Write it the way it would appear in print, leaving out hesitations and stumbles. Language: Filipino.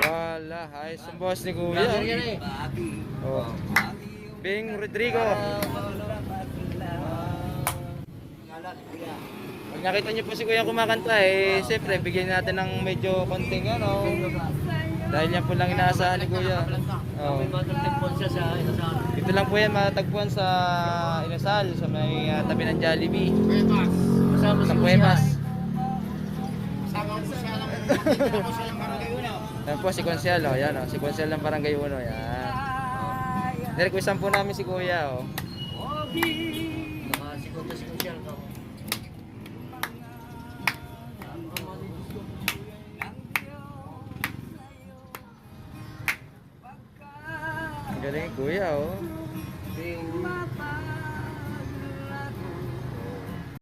Wala, ayos ang boss ni Kuya. Oh. Bing Rodrigo. Pag nakita niyo po si Kuya kumakanta, siyempre bigyan natin ng medyo konting ano. Dahil yan po lang inaasahan ni Kuya. Oh. Ito lang po yan matagpuan sa Inasal, sa may tabi ng Jollibee. Sa Cuevas. Yan po si Konsyal, oh. Yan, oh. Si Konsyal ng Barangay 1, yan. Nirequestan po namin si Kuya, oh. Ang galing Kuya, oh.